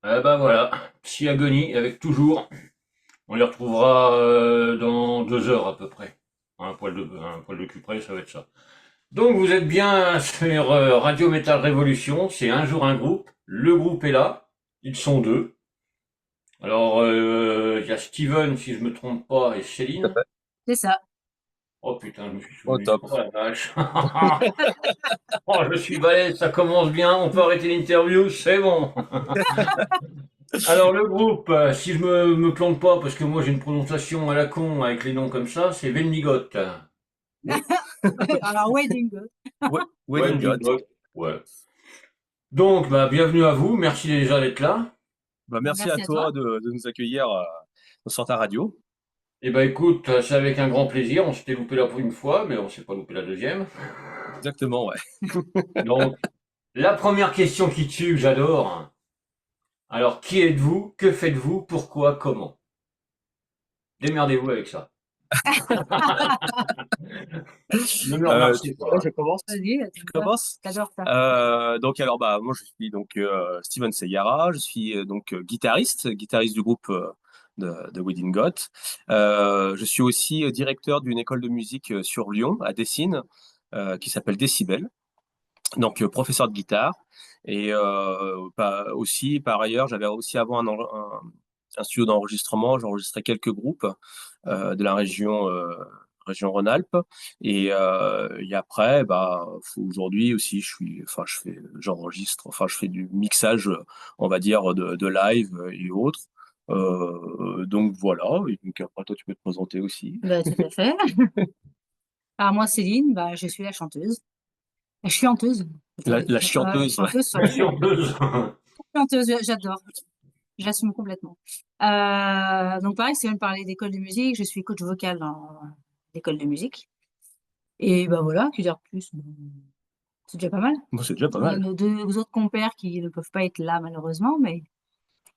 Eh ben voilà, Psy Agonie avec toujours. On les retrouvera dans 2 heures à peu près. Un poil de cul près, ça va être ça. Donc vous êtes bien sur Radio Metal Révolution, c'est un jour un groupe. Le groupe est là, ils sont deux. Alors il y a Steven si je me trompe pas et Tout à Céline. fait. C'est ça. Oh putain, je me suis Au souvenu. top. Oh la vache. Oh je suis balèze, ça commence bien, on peut arrêter l'interview, c'est bon. Alors le groupe, si je me plante pas, parce que moi j'ai une prononciation à la con avec les noms comme ça, c'est Velnigot. Alors, Wedding. Ouais, Wedding God. Velnigot. Ouais. Donc, bah, bienvenue à vous, merci déjà d'être là. Bah, merci à Merci à toi toi. de nous accueillir sur ta radio. Et bah écoute, c'est avec un grand plaisir, on s'était loupé là pour une fois, mais on s'est pas loupé la deuxième. Exactement, ouais. Donc, la première question qui tue, j'adore. Alors, qui êtes-vous? Que faites-vous? Pourquoi? Comment? Démerdez-vous avec ça. Ne me Tu remerciez veux que pas. je commence? Vas-y, Je commence. t'adores ça. Donc alors bah moi je suis donc Steven Segarra, je suis donc guitariste du groupe de Wedding God. Je suis aussi directeur d'une école de musique sur Lyon, à Dessines, qui s'appelle Décibel. Donc professeur de guitare et aussi par ailleurs j'avais aussi avant un studio d'enregistrement. J'enregistrais quelques groupes de la région Rhône-Alpes et après bah aujourd'hui aussi j'enregistre, enfin je fais du mixage, on va dire de live et autres. Donc voilà, et donc après toi tu peux te présenter aussi. Bah, tout à fait. Alors, moi, Céline, bah, je suis la chanteuse. La chanteuse, peut-être. La chanteuse, ouais. Chanteuse, La surtout. chanteuse. Chanteuse, j'adore. J'assume complètement. Donc, pareil, si on parlait d'école de musique, je suis coach vocal dans l'école de musique. Et bah voilà, que dire de plus? Bon, c'est déjà pas mal. Bon, c'est déjà pas Il y a mal. nos deux autres compères qui ne peuvent pas être là, malheureusement, mais ils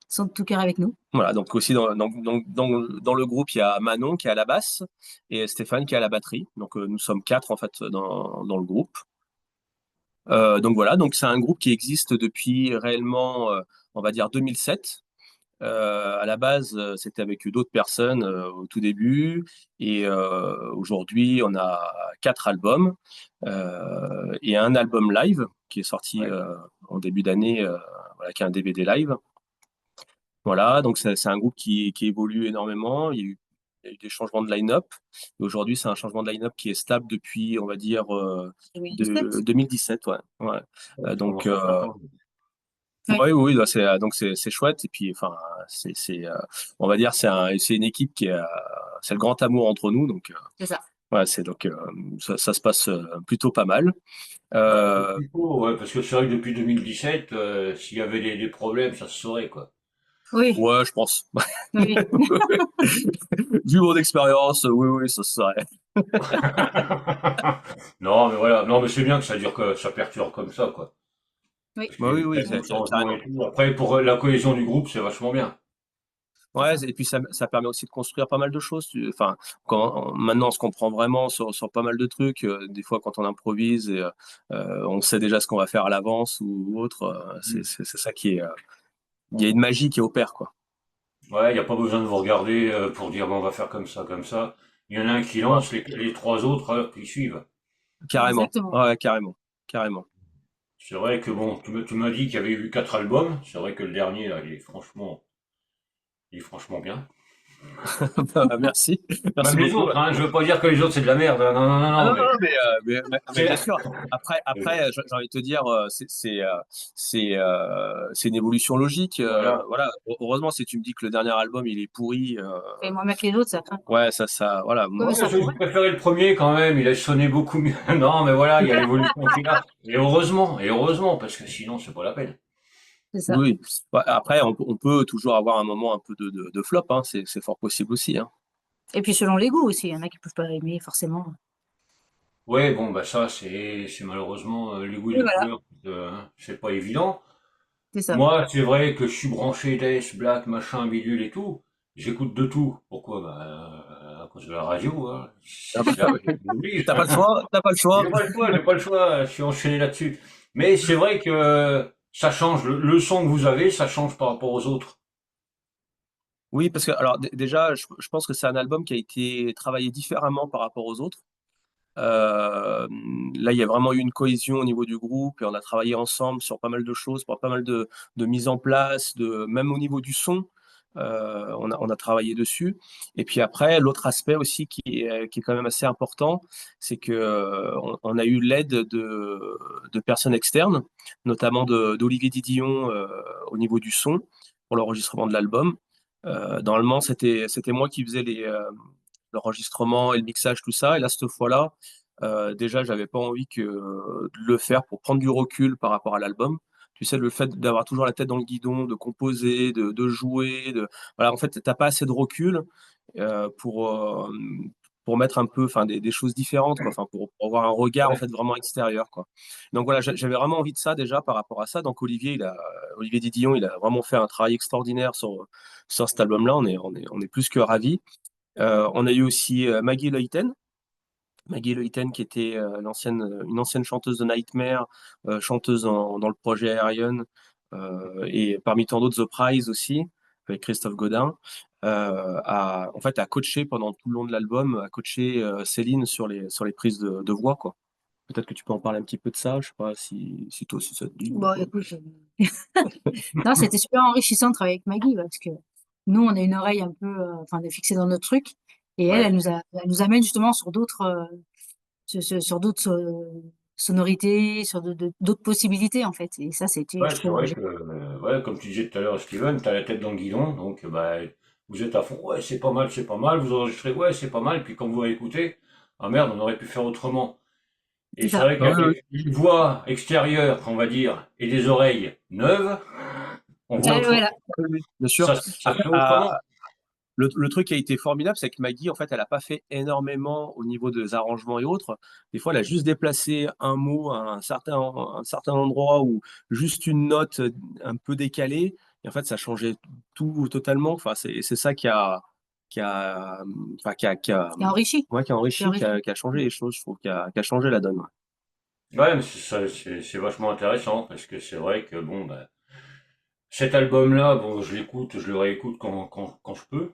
sont de tout cœur avec nous. Voilà, donc aussi dans le groupe, il y a Manon qui est à la basse et Stéphane qui est à la batterie. Donc nous sommes quatre en fait dans le groupe. Donc voilà, donc c'est un groupe qui existe depuis réellement, on va dire 2007. À la base, c'était avec d'autres personnes au tout début, et aujourd'hui, on a 4 albums et un album live qui est sorti Ouais. en début d'année, voilà, qui est un DVD live. Voilà, donc c'est un groupe qui évolue énormément. Il y a eu des changements de line-up. Et aujourd'hui, c'est un changement de line-up qui est stable depuis, on va dire, 2017. 2017. Ouais. Ouais. Ça Donc, commence à faire temps. Oui, oui, oui, bah, c'est chouette. Et puis, enfin, on va dire, c'est une équipe c'est le grand amour entre nous. Donc, c'est ça. ouais, ça se passe plutôt pas mal. Bah, Euh, plutôt, ouais, parce que c'est vrai que depuis 2017, s'il y avait des problèmes, ça se saurait, quoi. Oui, ouais, je pense. oui, Vu mon expérience, oui, oui, ça serait. Non, mais voilà. Non, mais c'est bien que ça dure que ça perturbe comme ça, quoi. oui. Parce qu'il Bah y a oui, eu oui, tellement de changements carrément. et tout. Après, pour la cohésion du groupe, c'est vachement bien. C'est Ouais, ça. et puis ça permet aussi de construire pas mal de choses. Enfin, maintenant, on se comprend vraiment sur pas mal de trucs. Des fois, quand on improvise, et, on sait déjà ce qu'on va faire à l'avance ou autre. C'est ça qui est. Il y a une magie qui opère, quoi. Ouais, il n'y a pas besoin de vous regarder pour dire bon, on va faire comme ça, comme ça. Il y en a un qui Ouais, lance, les trois autres qui suivent. carrément. Exactement. Ouais, carrément. Carrément. C'est vrai que bon, tu m'as dit qu'il y avait eu 4 albums. C'est vrai que le dernier, là, il est franchement bien. Bah, merci. Merci Même les beaucoup. autres, hein, je veux pas dire que les autres c'est de la merde, hein. Non, non, non, Ah non, non, non, mais non, mais c'est. bien sûr. Après, j'ai envie de te dire, c'est une évolution logique. Voilà. Voilà. Heureusement, si tu me dis que le dernier album il est pourri, Et moi, mettre les autres, ça craint. ouais, voilà. Oui, Ouais, mais Moi, ça j'ai pourrait. préféré le premier quand même, il a sonné beaucoup mieux. Non, mais voilà, il y a l'évolution qu'il a. Et heureusement, parce que sinon c'est pas la peine. C'est ça. oui. Ouais, après, on peut toujours avoir un moment un peu de flop, hein. C'est fort possible aussi, hein. Et puis selon les goûts aussi, il y en a qui peuvent pas aimer forcément. Ouais, bon, bah ça, c'est malheureusement les goûts et Et les voilà, couleurs, hein, c'est pas évident. c'est ça. Moi, c'est vrai que je suis branché Death, Black, machin, bidule et tout. J'écoute de tout. Pourquoi? Bah, à cause de la radio, hein. Ah bah, C'est là, je m'oblige. t'as pas le choix, t'as pas le choix. J'ai pas le choix, j'ai pas le choix, je suis enchaîné là-dessus. Mais c'est vrai que ça change, le son que vous avez, ça change par rapport aux autres. Oui, parce que alors déjà, je pense que c'est un album qui a été travaillé différemment par rapport aux autres. Euh, Là, il y a vraiment eu une cohésion au niveau du groupe et on a travaillé ensemble sur pas mal de choses, pour pas mal de mise en place, même au niveau du son, on a travaillé dessus. Et puis après, l'autre aspect aussi qui est quand même assez important, c'est que on a eu l'aide de personnes externes, notamment d'Olivier Didillon au niveau du son pour l'enregistrement de l'album. Normalement, c'était moi qui faisais l'enregistrement et le mixage, tout ça. Et là, cette fois-là, déjà, j'avais pas envie de le faire pour prendre du recul par rapport à l'album. Tu sais, le fait d'avoir toujours la tête dans le guidon, de composer, de jouer, voilà, en fait, t'as pas assez de recul euh, pour, euh, pour mettre un peu, enfin, des choses différentes, quoi, enfin, pour avoir un regard, en Ouais. fait, vraiment extérieur, quoi. Donc voilà, j'avais vraiment envie de ça déjà par rapport à ça. Donc Olivier Didillon, il a vraiment fait un travail extraordinaire sur cet album-là. On est plus que ravis. On a eu aussi Maggie Leuten. Maggie Leuten, qui était une ancienne chanteuse de Nightmare, chanteuse dans le projet Aerion, et parmi tant d'autres, The Prize aussi, avec Christophe Godin, en fait, a coaché pendant tout le long de l'album, a coaché Céline sur les prises de voix, quoi. Peut-être que tu peux en parler un petit peu de ça, je sais pas si toi aussi ça te dit. Bon, écoute, non, c'était super enrichissant de travailler avec Maggie parce que nous, on a une oreille un peu, enfin, on est fixé dans notre truc, et elle, Ouais. elle nous amène justement sur d'autres, sur d'autres sonorités, sur d'autres possibilités en fait. Et ça, c'était, je Ouais, c'est trouve, vrai que, ouais, comme tu disais tout à l'heure, Steven, t'as la tête dans le guidon, donc bah, vous êtes à fond, ouais, c'est pas mal, vous enregistrez, ouais, c'est pas mal, puis quand vous réécoutez, ah merde, on aurait pu faire autrement. Et c'est c'est ça. vrai Ah ouais, ouais. qu'avec une voix extérieure, on va dire, et des oreilles neuves, on voit autrement. Voilà. Oui, oui, bien sûr. Ça Après, fait autrement. le truc qui a été formidable, c'est que Maggie, en fait, elle n'a pas fait énormément au niveau des arrangements et autres. Des fois, elle a juste déplacé un mot à un certain endroit ou juste une note un peu décalée. Et en fait, ça changeait tout totalement. Enfin, c'est ça qui a, enfin, C'est enrichi. ouais, qui a C'est enrichi, enrichi. qui a changé les choses, je trouve, qui a changé la donne. Ouais. Ouais, mais c'est vachement intéressant, parce que c'est vrai que, bon, bah, cet album-là, bon, je l'écoute, je le réécoute quand je peux.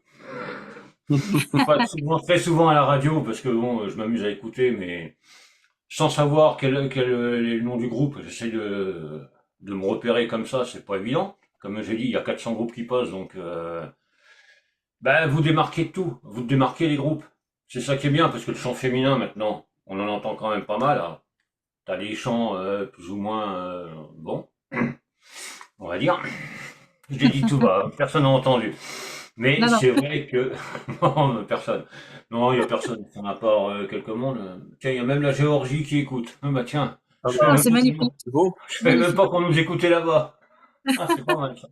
Pas souvent, très souvent à la radio, parce que bon, je m'amuse à écouter, mais sans savoir quel est le nom du groupe, j'essaie de me repérer comme ça, c'est pas évident. Comme j'ai dit, il y a 400 groupes qui passent, donc ben, vous démarquez de tout, vous démarquez les groupes. C'est ça qui est bien, parce que le chant féminin maintenant, on en entend quand même pas mal. Alors, t'as des chants plus ou moins bon, on va dire. Je l'ai dit tout bas, personne n'a entendu. Mais Non, non. c'est vrai que non, mais personne. Non, il y a personne, à part quelques mondes. Tiens, il y a même la Géorgie qui écoute. Ah bah tiens, Ah je savais Oh, bah, même c'est pas magnifique. c'est beau. je savais même Magnifique. pas qu'on nous écoutait là-bas. Ah, c'est pas mal ça.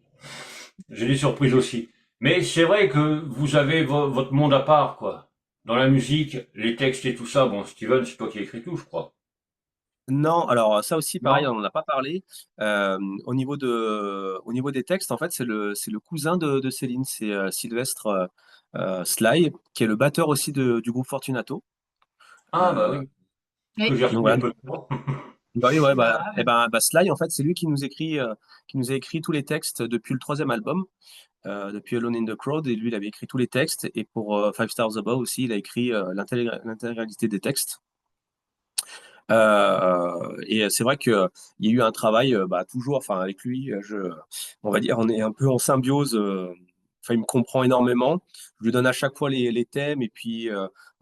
J'ai des surprises aussi. Mais c'est vrai que vous avez votre monde à part, quoi. Dans la musique, les textes et tout ça. Bon, Steven, c'est toi qui écris tout, je crois. Non, alors ça aussi, pareil, Non? on n'en a pas parlé. Au niveau des textes, en fait, c'est le cousin de Céline, c'est Sylvestre Sly, qui est le batteur aussi du groupe Fortunato. Ah bah Euh, oui, que Oui. j'ai donc reconnu voilà. un peu de temps. Bah oui, ouais, Sly, en fait, c'est lui qui nous a écrit tous les textes depuis le troisième album, depuis Alone in the Crowd, et lui, il avait écrit tous les textes. Et pour Five Stars Above aussi, il a écrit l'intégralité des textes. Et c'est vrai que il y a eu un travail, bah, toujours, enfin avec lui, on va dire, on est un peu en symbiose. Enfin, il me comprend énormément. Je lui donne à chaque fois les thèmes et puis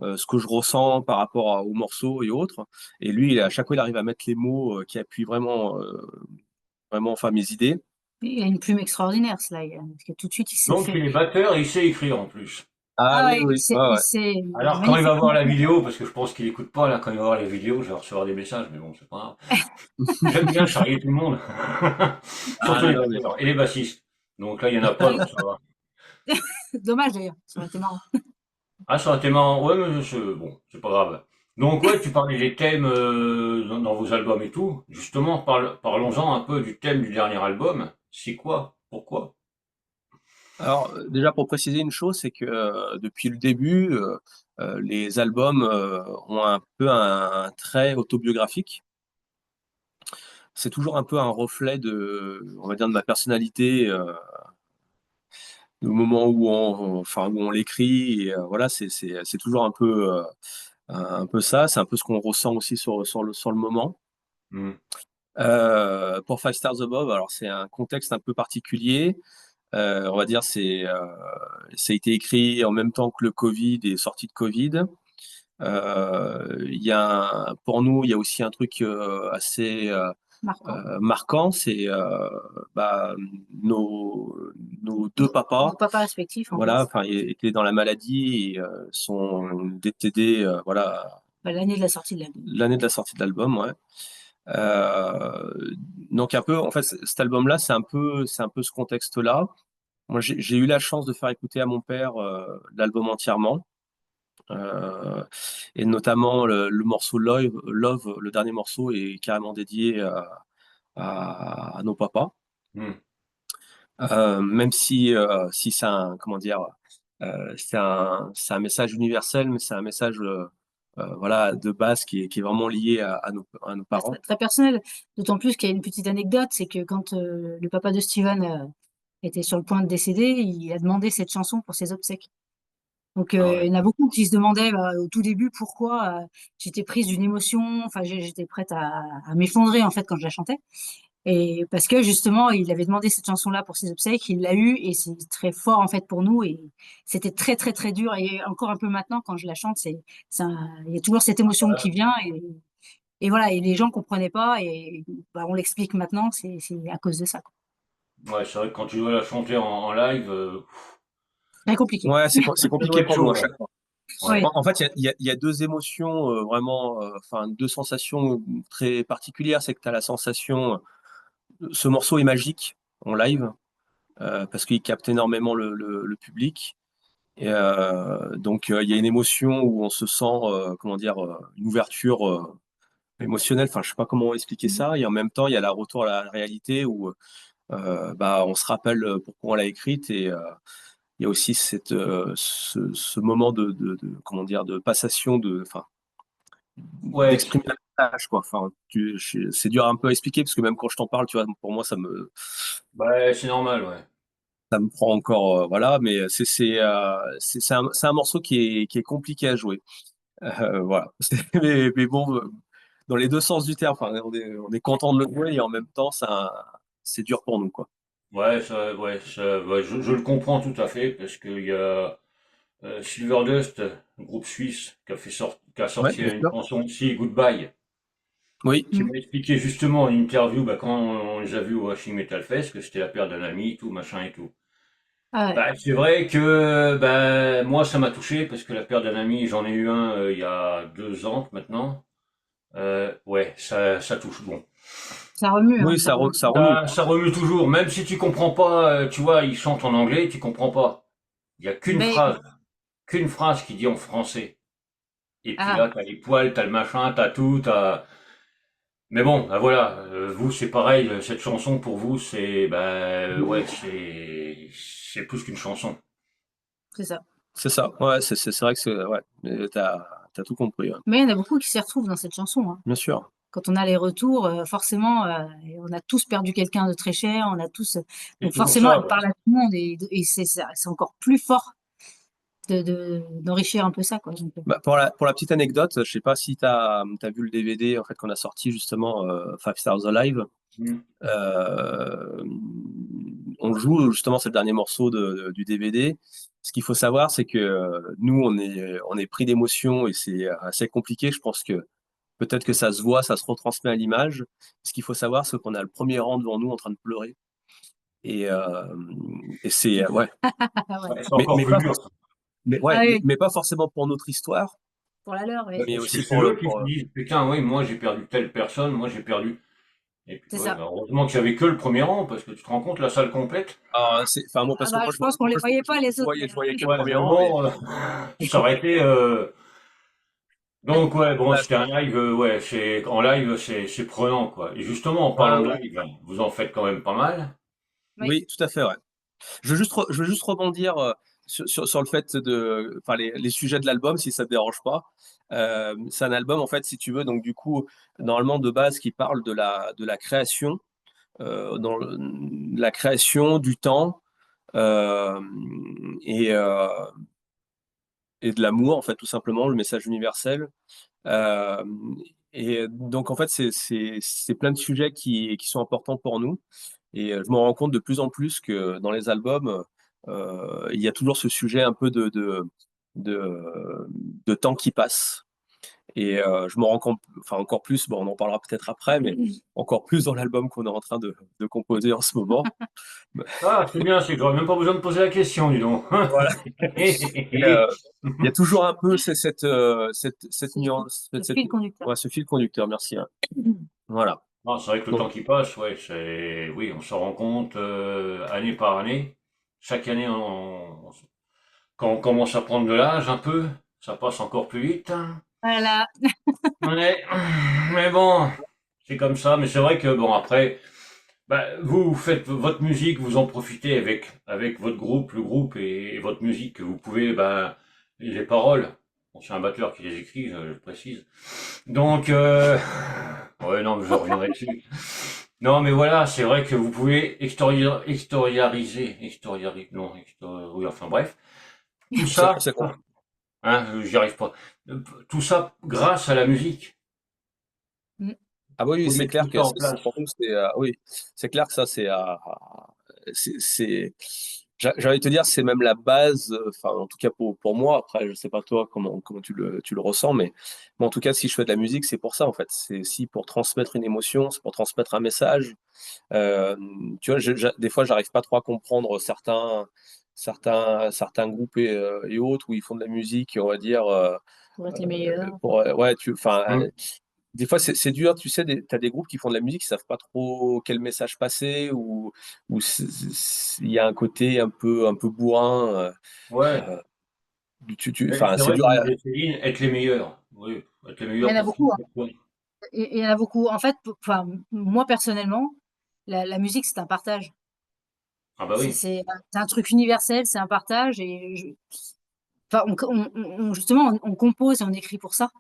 ce que je ressens par rapport aux morceaux et autres. Et lui, à chaque fois, il arrive à mettre les mots qui appuient vraiment, enfin mes idées. Il a une plume extraordinaire, cela. Parce que tout de suite, il sait Donc faire. il est batteur et il sait écrire en plus. Ah Ah oui, ouais, oui, ouais, ouais. il est Alors quand il va magnifiquement. voir la vidéo, parce que je pense qu'il écoute pas là, quand il va voir les vidéos, je vais recevoir des messages, mais bon, c'est pas grave. J'aime bien charrier tout le monde. Ah Surtout les non, mais batteurs et les bassistes. Donc là, il y en a pas, donc ça va. Dommage d'ailleurs, ça aurait été marrant. Ah, ça aurait été marrant. Ouais, mais bon, c'est pas grave. Donc ouais, tu parlais des thèmes dans vos albums et tout. Justement, parlons-en un peu du thème du dernier album. C'est quoi? Pourquoi? alors, déjà, pour préciser une chose, c'est que depuis le début, les albums ont un peu un trait autobiographique. c'est toujours un peu un reflet on va dire, de ma personnalité, au moment où enfin, où on l'écrit. Et voilà, c'est toujours un peu ça. C'est un peu ce qu'on ressent aussi sur le moment. Hmm. Pour Five Stars Above, alors c'est un contexte un peu particulier. On va dire, ça a été écrit en même temps que le Covid et sorti de Covid. Pour nous, il y a aussi un truc assez Marquant. marquant, c'est bah, nos, nos deux papas, Nos papas respectifs, en fait. voilà, enfin, ils étaient dans la maladie et sont décédés, voilà, Bah, l'année de la sortie de l'album. l'année de la sortie de l'album, ouais. Euh, donc un peu, en fait, cet album-là, c'est un peu ce contexte-là. Moi, j'ai eu la chance de faire écouter à mon père l'album entièrement. Euh, et notamment le morceau Love, le dernier morceau est carrément dédié à nos papas. Hmm. Même si c'est un, comment dire, c'est un message universel, mais c'est un message voilà, de base qui est vraiment lié à nos Très, parents. très personnel. D'autant plus qu'il y a une petite anecdote, c'est que quand le papa de Steven était sur le point de décéder, il a demandé cette chanson pour ses obsèques. Donc, Ah il ouais. y en a beaucoup qui se demandaient au tout début pourquoi j'étais prise d'une émotion, enfin, j'étais prête à m'effondrer en fait quand je la chantais. Et parce que justement, il avait demandé cette chanson-là pour ses obsèques, il l'a eue et c'est très fort en fait pour nous. Et c'était très très très dur. Et encore un peu maintenant, quand je la chante, il y a toujours cette émotion qui vient. Et voilà, et les gens comprenaient pas. Et bah, on l'explique maintenant, c'est à cause de ça, quoi. Ouais, c'est vrai que quand tu dois la chanter en live, Très compliqué. Ouais, c'est ça doit compliqué être pour nous à chaud. Ouais. chaque fois. Oui. Ouais. En fait, il y a deux émotions vraiment, enfin deux sensations très particulières. C'est que tu as la sensation, ce morceau est magique en live parce qu'il capte énormément le public. Et donc il y a une émotion où on se sent, comment dire, une ouverture émotionnelle. Enfin, je sais pas comment expliquer ça. Et en même temps, il y a la retour à la réalité où bah, on se rappelle pourquoi on l'a écrite et il y a aussi ce moment comment dire, de passation, enfin, Ouais, d'exprimer la tâche, quoi. Enfin, c'est dur un peu à expliquer parce que même quand je t'en parle, tu vois, pour moi, bah, c'est normal, ouais. ça me prend encore, voilà. Mais c'est un morceau qui est compliqué à jouer. Voilà. Mais bon, dans les deux sens du terme, enfin, on est content de le jouer et en même temps, c'est dur pour nous, quoi. Ouais, je le comprends tout à fait parce qu'il y a Silverdust, le groupe suisse, qui a Ouais, sorti bien une sûr. chanson aussi, Goodbye, Oui, qui Mm. m'a expliqué justement en interview quand on les a vus au Washing Metal Fest que c'était la paire d'un ami, tout machin et tout. Ah ouais. Bah, c'est vrai que moi ça m'a touché parce que la paire d'un ami, j'en ai eu un il y a 2 ans maintenant. Ouais, ça touche bon. Ça remue, hein, oui, ça remue. ça remue. Ça remue toujours, même si tu comprends pas, tu vois, il chante en anglais, tu comprends pas. Il y a Mais, qu'une phrase qui dit en français. Et puis ah, là, t'as les poils, t'as le machin, t'as tout, t'as. Mais bon, bah voilà, vous c'est pareil, cette chanson pour vous c'est, ouais, c'est plus qu'une chanson. c'est ça. C'est ça. Ouais, c'est vrai que ouais, mais t'as tout compris, ouais. Mais il y en a beaucoup qui s'y retrouvent dans cette chanson, hein. Bien sûr. Quand on a les retours, forcément, on a tous perdu quelqu'un de très cher, on a tous, C'est donc toujours forcément, ça, elle ouais. parle à tout le monde et c'est encore plus fort d'enrichir un peu ça, quoi. Donc, Bah, pour la petite anecdote, je sais pas si t'as vu le DVD en fait qu'on a sorti justement Five Stars Alive. Mm. Euh, on joue justement c'est le dernier morceau du DVD. Ce qu'il faut savoir, c'est que nous on est pris d'émotion et c'est assez compliqué. Je pense que peut-être que ça se voit, ça se retransmet à l'image. Ce qu'il faut savoir, c'est qu'on a le premier rang devant nous en train de pleurer. Et, euh, et c'est ouais, ah ouais. Ouais, c'est mais, encore mais plus pas dur. forcément, mais Ah ouais, mais, oui, mais pas forcément pour notre histoire, pour la leur, oui, mais Parce que aussi c'est eux qui se disent, putain, oui, moi j'ai perdu telle personne, moi j'ai perdu. Et puis c'est ouais, ça. bah, heureusement qu'il y avait que le premier rang, parce que tu te rends compte, la salle complète. enfin moi Ah parce que bah, moi je pense qu'on les voyait pas les autres, mais je voyais que le Ouais, premier mais rang et bon, ça aurait été. Donc ouais, bon, là, c'était un live, ouais, en live, c'est prenant, quoi. Et justement, en parlant de oui, live, vous en faites quand même pas mal. oui. oui, tout à fait, ouais. Je veux juste rebondir. sur le fait enfin les sujets de l'album, si ça te dérange pas. C'est un album en fait, si tu veux, donc du coup, normalement de base qui parle de la création, dans la création du temps euh, et, euh, et de l'amour en fait, tout simplement, le message universel. Euh, et donc en fait, c'est plein de sujets qui sont importants pour nous. Et je me rends compte de plus en plus que dans les albums, il y a toujours ce sujet un peu de, de temps qui passe. Et je me rends compte, enfin encore plus, bon, on en parlera peut-être après, mais encore plus dans l'album qu'on est en train de composer en ce moment. Ah, c'est bien, c'est que j'aurais même pas besoin de poser la question, dis donc. Voilà. Et, il y a toujours un peu cette nuance, Le fil conducteur. ouais, ce fil conducteur, merci. Hein. Voilà. Ah, c'est vrai que le Donc, temps qui passe, ouais, oui, on s'en rend compte année par année. Chaque année, quand on commence à prendre de l'âge un peu, ça passe encore plus vite. Voilà. Ouais, mais bon, c'est comme ça. Mais c'est vrai que bon, après, bah, vous faites votre musique, vous en profitez avec votre groupe, le groupe et votre musique que vous pouvez, bah, les paroles. Bon, c'est un batteur qui les écrit, je le précise. Donc, ouais, non, mais je reviendrai dessus. Non, mais voilà, c'est vrai que vous pouvez non, oui, enfin bref, tout ça, c'est quoi? hein, j'y arrive pas. Tout ça grâce à la musique. Mm. Ah oui, oui, Vous c'est mettez clair tout que ça en place. pour nous, oui, c'est clair que ça, j'ai envie de te dire, c'est même la base, enfin, en tout cas pour moi, après, je sais pas toi comment tu le ressens, mais en tout cas, si je fais de la musique, c'est pour ça, en fait. C'est aussi pour transmettre une émotion, c'est pour transmettre un message. Euh, Tu vois, des fois, j'arrive pas trop à comprendre certains groupes et autres où ils font de la musique, on va dire, Pour être les meilleurs. ouais, enfin, Hum. des fois, c'est dur, tu sais, t'as des groupes qui font de la musique, ils savent pas trop quel message passer, ou il y a un côté un peu bourrin. Ouais. Euh, Mais enfin, c'est c'est vrai dur que vous à. essayez d'être les meilleurs. Oui, être les Il y meilleurs en a pour qui? beaucoup, hein. Pourquoi? Il y en a beaucoup. En fait, enfin, moi personnellement, la musique, c'est un partage. Ah bah oui. C'est un truc universel, c'est un partage. Enfin, justement, on compose et on écrit pour ça,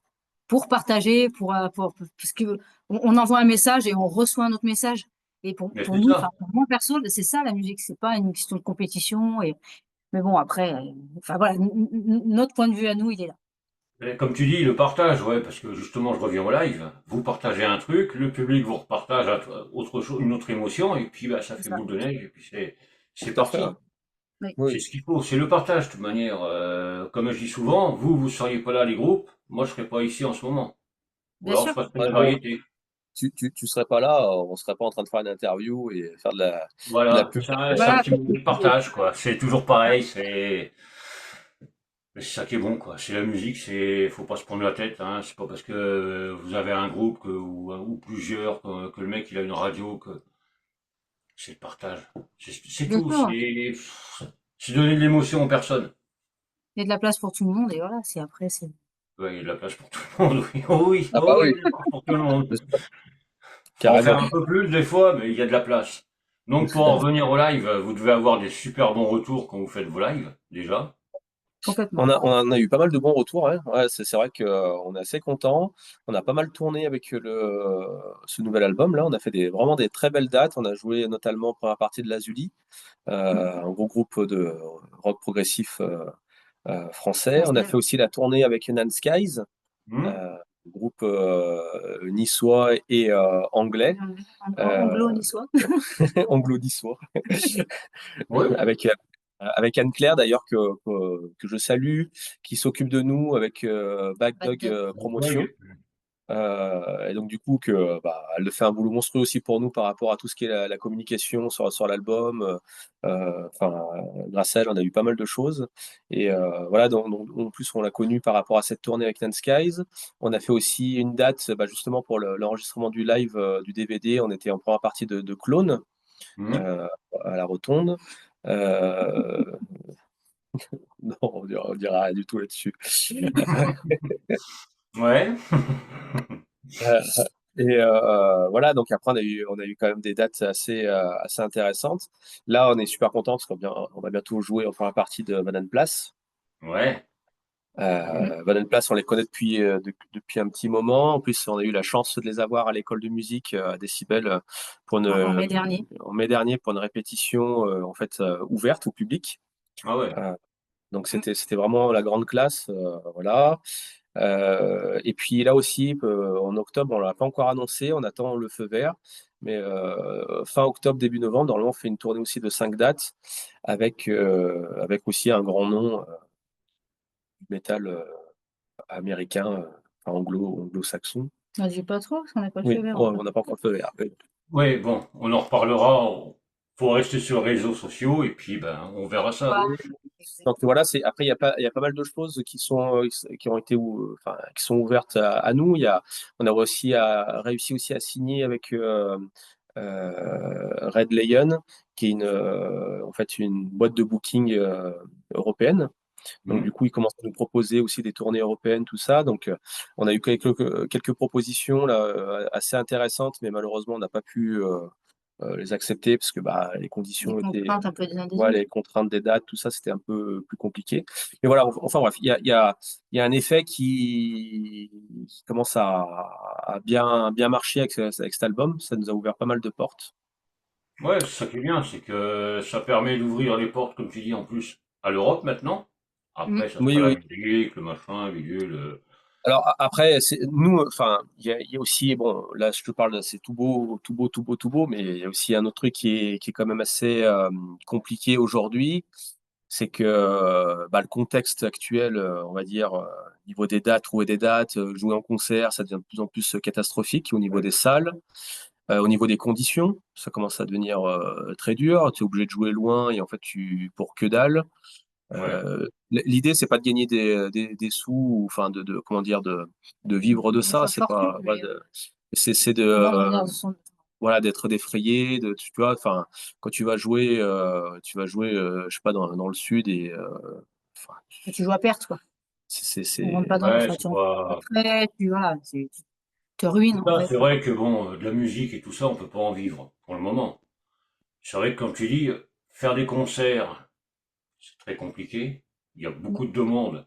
pour partager, parce que on envoie un message et on reçoit un autre message. Et Mais pour c'est nous, ça. enfin, pour moi perso, c'est ça la musique, c'est pas une question de compétition. Mais bon, après, enfin voilà, notre point de vue à nous, il est là. Et comme tu dis, le partage, ouais, parce que justement, je reviens au live. Vous partagez un truc, le public vous repartage autre chose, une autre émotion, et puis bah, ça C'est fait ça. boule de neige, et puis c'est Tout à fait. parti. Hein. Oui, C'est Oui, ce qu'il faut, c'est le partage de toute manière. Comme je dis souvent, vous seriez pas là les groupes, moi je serais pas ici en ce moment. Ou bien alors je sûr. passerais de ouais, la bon, variété. tu serais pas là, on serait pas en train de faire une interview et faire de la Voilà, pub. c'est un Voilà. petit moment de partage, quoi. C'est toujours pareil, c'est ça qui est bon, quoi. C'est la musique, faut pas se prendre la tête, hein. C'est pas parce que vous avez un groupe ou plusieurs que le mec il a une radio que c'est le partage. C'est Bien tout. sûr. C'est donner de l'émotion aux personnes. Il y a de la place pour tout le monde et voilà, c'est après, c'est. Ouais, il y a de la place pour tout le monde, oui. Oh oui, Ah oh bah oui, il y oui, a de la place pour tout le monde. Faut en faire carrément. un peu plus des fois, mais il y a de la place. Donc pour en revenir au live, vous devez avoir des super bons retours quand vous faites vos lives, déjà. Complètement. On a eu pas mal de bons retours, hein. Ouais, c'est vrai qu'on est assez content. On a pas mal tourné avec ce nouvel album là. On a fait vraiment des très belles dates. On a joué notamment en première partie de Lazuli, un gros groupe de rock progressif français. On a Français. fait aussi la tournée avec Nan Skies, Hmm. euh, groupe niçois et anglais, euh, Anglo-niçois. anglo-niçois, Oui. avec Anne-Claire d'ailleurs que je salue, qui s'occupe de nous avec Bad Backdog Dog. Promotion. Et donc du coup elle fait un boulot monstrueux aussi pour nous par rapport à tout ce qui est la communication sur l'album. Enfin, grâce à elle, on a eu pas mal de choses. Et voilà, en plus on l'a connue par rapport à cette tournée avec Nan Skies. On a fait aussi une date justement pour l'enregistrement du live du DVD. On était en première partie de Clone Hmm. euh, à la Rotonde. Euh, non, on dira rien du tout là-dessus. Ouais. Et voilà, donc après on a eu quand même des dates assez intéressantes. Là, on est super content parce on va bientôt jouer, enfin la partie de Banane Place. Ouais. Banane Place, on les connaît depuis un petit moment. En plus, on a eu la chance de les avoir à l'école de musique à Décibel En mai dernier. en mai dernier pour une répétition en fait ouverte au public. Ah ouais. Euh, donc c'était vraiment la grande classe, voilà. Et puis là aussi, en octobre, on l'a pas encore annoncé, on attend le feu vert. Mais fin octobre, début novembre, normalement, on fait une tournée aussi de 5 dates avec aussi un grand nom du métal américain, enfin anglo-saxon. On dit pas trop parce qu'on n'a pas le feu Oui, vert on encore. n'a pas encore le feu vert. Oui. Ouais, bon, on en reparlera. Faut rester sur les réseaux sociaux et puis ben on verra ça. Ouais, Donc voilà, après il y a pas mal de choses qui ont été enfin qui sont ouvertes à nous. On a réussi aussi à signer avec Red Lion, qui est en fait une boîte de booking européenne. Donc Hmm. du coup, ils commencent à nous proposer aussi des tournées européennes, tout ça. Donc on a eu quelques propositions là assez intéressantes, mais malheureusement on n'a pas pu les accepter parce que bah, les des conditions étaient, contraintes un peu des uns des ouais, autres. les contraintes des dates, tout ça, c'était un peu plus compliqué. Mais voilà, enfin bref, il y a un effet qui commence à bien marcher avec cet album. Ça nous a ouvert pas mal de portes. Ouais, c'est ça qui est bien, c'est que ça permet d'ouvrir les portes, comme tu dis, en plus, à l'Europe maintenant. Mm. Après, ça sera Oui, la oui. Belgique, le machin, bidule. Alors après, nous, enfin, il y a aussi, bon, là, je te parle, c'est tout beau, tout beau, tout beau, tout beau, mais il y a aussi un autre truc qui est quand même assez compliqué aujourd'hui. C'est que bah, le contexte actuel, on va dire, niveau des dates, trouver des dates, jouer en concert, ça devient de plus en plus catastrophique au niveau des salles, au niveau des conditions, ça commence à devenir très dur. Tu es obligé de jouer loin et en fait, pour que dalle. Ouais. L'idée, c'est pas de gagner des sous, ou, enfin, comment dire, de vivre de Une ça. C'est fortune, pas, mais c'est de, avoir une manière de son. voilà, d'être défrayé, tu vois, enfin, quand tu vas jouer, je sais pas, dans le sud et, enfin, Tu joues à perte, quoi. On rentre pas dans, Ouais, enfin, c'est tu rentres pas pas. après, voilà, tu te C'est ruines, en ça, fait. c'est vrai que bon, de la musique et tout ça, on peut pas en vivre pour le moment. C'est vrai que comme tu dis, faire des concerts, c'est très compliqué. Il y a beaucoup de demandes,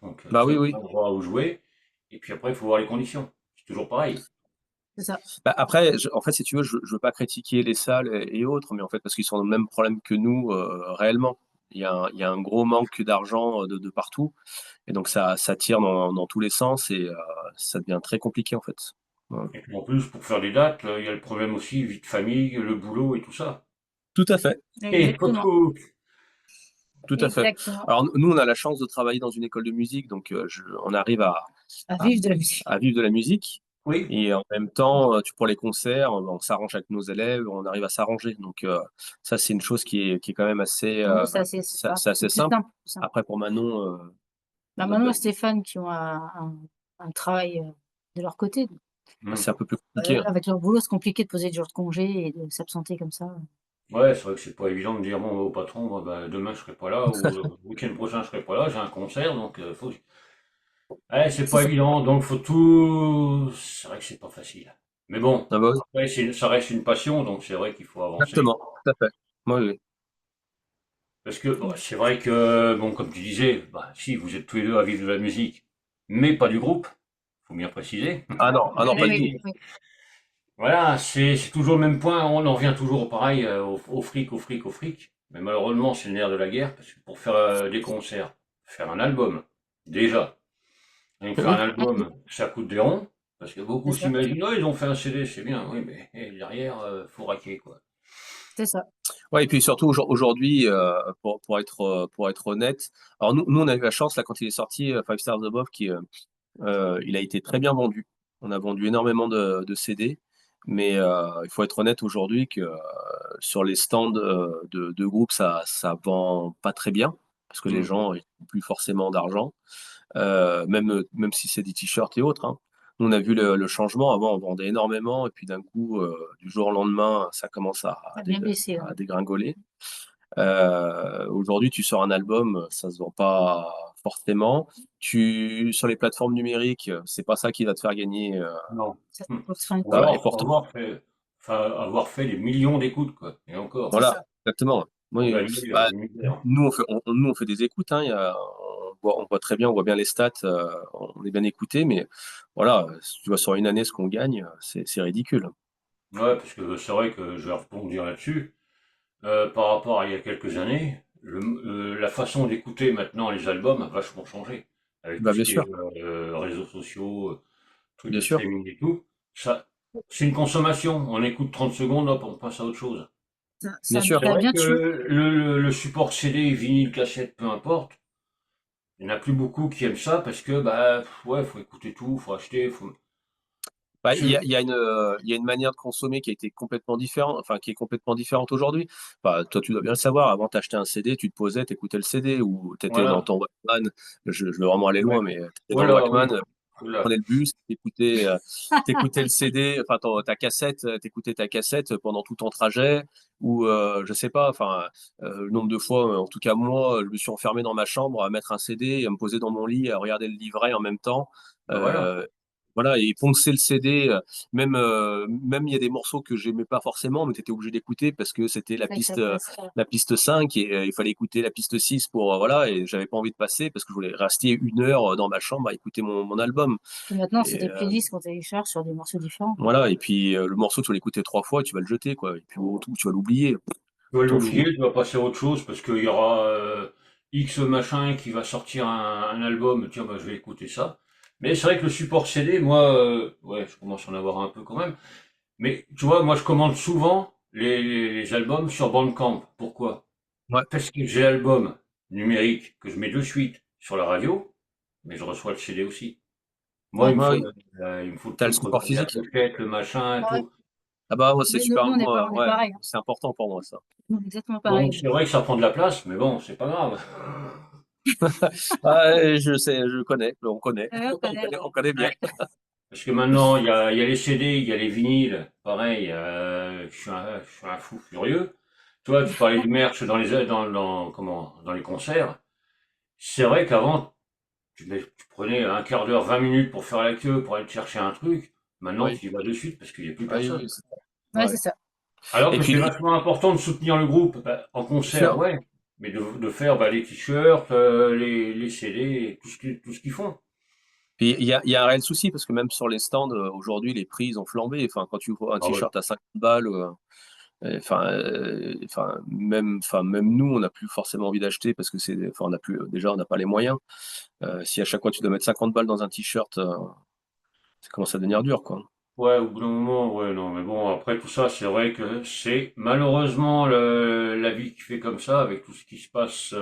donc bah tu oui, n'as oui. pas le droit où jouer. Et puis après, il faut voir les conditions. C'est toujours pareil. C'est ça. Bah, après, en fait, si tu veux, je veux pas critiquer les salles et autres, mais en fait, parce qu'ils sont dans le même problème que nous, réellement. Il y a un gros manque d'argent de partout. Et donc, ça tire dans tous les sens et ça devient très compliqué, en fait. Ouais. Et puis en plus, pour faire des dates, il y a le problème aussi, vie de famille, le boulot et tout ça. Tout à fait. Et Exactement. coucou! Tout à fait. Exactement. Alors, nous, on a la chance de travailler dans une école de musique, donc on arrive À à, vivre de la musique. à vivre de la musique. Oui, Et en même temps, pour les concerts, on s'arrange avec nos élèves, on arrive à s'arranger. Donc, ça, c'est une chose qui est quand même Nous, c'est assez sympa. c'est C'est assez plus simple. simple. Plus simple. Après, pour Manon, Bah, Manon et Stéphane qui ont un travail de leur côté. hmm. c'est un peu plus compliqué, hein. Avec leur boulot, c'est compliqué de poser des jours de congé et de s'absenter comme ça. Ouais, c'est vrai que c'est pas évident de dire bon au patron, bah, demain je serai pas là ou le week-end prochain je serai pas là, j'ai un concert, donc faut. Ouais, c'est C'est pas ça. évident, donc faut tout. C'est vrai que c'est pas facile. Mais bon, Ah bah oui, après ça reste une passion, donc c'est vrai qu'il faut avancer. exactement, tout à fait. Oui, oui. Parce que bon, c'est vrai que bon, comme tu disais, bah si vous êtes tous les deux à vivre de la musique, mais pas du groupe, faut bien préciser. Ah non, pas du tout. Oui, oui. Voilà, c'est toujours le même point, on en revient toujours pareil au fric, au fric, au fric. Mais malheureusement, c'est le nerf de la guerre, parce que pour faire des concerts, faire un album, déjà, rien que faire un Oui. album, ça coûte des ronds, parce que C'est beaucoup ça. s'imaginent, oh, ils ont fait un CD, c'est bien, oui, mais derrière, faut raquer, quoi. C'est ça. Ouais, et puis surtout aujourd'hui, pour être honnête, alors nous, on a eu la chance là quand il est sorti, Five Stars Above, il a été très bien vendu. On a vendu énormément de CD, mais il faut être honnête aujourd'hui que sur les stands de groupes, ça vend pas très bien parce que les Hmm. gens n'ont plus forcément d'argent, même si c'est des t-shirts et autres, hein. Nous, on a vu le changement. Avant, on vendait énormément et puis d'un coup, du jour au lendemain, ça commence Ça a bien baissé. à dégringoler. Aujourd'hui, tu sors un album, ça se vend pas forcément. Sur les plateformes numériques, c'est pas ça qui va te faire gagner. Non. Ça Hmm. coûte fin, Ou quoi. Voilà, et alors, faut pourtant, avoir fait des millions d'écoutes, quoi. Et encore, C'est voilà, ça. exactement. pour Oui, gagner bah, une misère. nous, on fait des écoutes, hein, on voit très bien, on voit bien les stats, on est bien écouté, mais voilà, si tu vois sur une année ce qu'on gagne, c'est ridicule. Ouais, parce que c'est vrai que je vais rebondir là-dessus. Par rapport à il y a quelques années, la façon d'écouter maintenant les albums a vachement changé. Avec tout Bah, ce bien qui est sûr, réseaux sociaux, trucs bien de sûr, streaming et tout, ça, c'est une consommation. On écoute 30 secondes, hop, on passe à autre chose. bien sûr. C'est Ça a vrai bien que tué. le support CD, vinyle, cassette, peu importe, il n'y en a plus beaucoup qui aiment ça parce que, bah, ouais, faut écouter tout, faut acheter, faut. Bah, Je- il y a une manière de consommer qui a été complètement différente, enfin, qui est complètement différente aujourd'hui. Enfin, toi, tu dois bien le savoir. Avant, t'achetais un CD, tu te posais, t'écoutais le CD, ou t'étais dans Voilà. ton Walkman. Je vais vraiment aller Ouais. loin, mais t'étais dans le Voilà, oui. Walkman, Voilà. prenais le bus, t'écoutais le CD, enfin, ta cassette, t'écoutais ta cassette pendant tout ton trajet, ou, je sais pas, enfin, le nombre de fois, en tout cas, moi, je me suis enfermé dans ma chambre à mettre un CD, à me poser dans mon lit, à regarder le livret en même temps. Ben voilà. Euh, voilà, et poncer le CD, même il y a des morceaux que j'aimais pas forcément, mais tu étais obligé d'écouter parce que c'était Fallait que ça passe. la piste 5 et il fallait écouter la piste 6 pour, voilà, et j'avais pas envie de passer parce que je voulais rester une heure dans ma chambre à écouter mon album. Et maintenant, c'est Et des playlists qu'on télécharge sur des morceaux différents. voilà, et puis le morceau, tu vas l'écouter 3 fois, tu vas le jeter, quoi, et puis ou tu vas l'oublier, Tu vas t'en fous. l'oublier, tu vas passer à autre chose parce qu'il y aura X machin qui va sortir un album, tiens, bah, je vais écouter ça. Mais c'est vrai que le support CD, moi, ouais, je commence à en avoir un peu quand même. Mais tu vois, moi, je commande souvent les albums sur Bandcamp. Pourquoi? Ouais, Parce que j'ai l'album numérique que je mets de suite sur la radio, mais je reçois le CD aussi. Moi, Ouais. ouais, il me faut le t'as le truc, support regarder la physique. pochette, le machin, Ouais. tout. Ah bah, moi, c'est Mais nous, super, on moi, est ouais, pareil, hein. c'est important pour moi, ça. Nous, on est exactement Donc, pareil. c'est vrai que ça prend de la place, mais bon, c'est pas grave. Ouais, je sais, je connais, on connaît, On connaît. on connaît bien. Parce que maintenant, il y a les CD, il y a les vinyles. Pareil, je suis un fou furieux. Toi, tu parlais du merch dans les concerts. C'est vrai qu'avant, tu prenais un quart d'heure, 20 minutes pour faire la queue, pour aller te chercher un truc. Maintenant, Oui, tu y vas de suite parce qu'il n'y a plus oui, personne. oui, c'est ça. Ouais, Ouais. c'est ça. Alors Et que puis, c'est vachement important de soutenir le groupe. Bah, en bien concert, sûr. ouais. Mais de faire bah, les t-shirts, les CD, et tout ce qu'ils font. Puis il y a un réel souci parce que même sur les stands, aujourd'hui, les prix, ils ont flambé. Enfin, quand tu vois un Ah ouais. t-shirt à 50 balles, enfin, même nous, on n'a plus forcément envie d'acheter parce que enfin, on n'a plus, déjà, on n'a pas les moyens. Si à chaque fois tu dois mettre 50 balles dans un t-shirt, ça commence à devenir dur, quoi. Ouais, au bout d'un moment, ouais, non, mais bon, après tout ça, c'est vrai que c'est malheureusement la vie qui fait comme ça, avec tout ce qui se passe,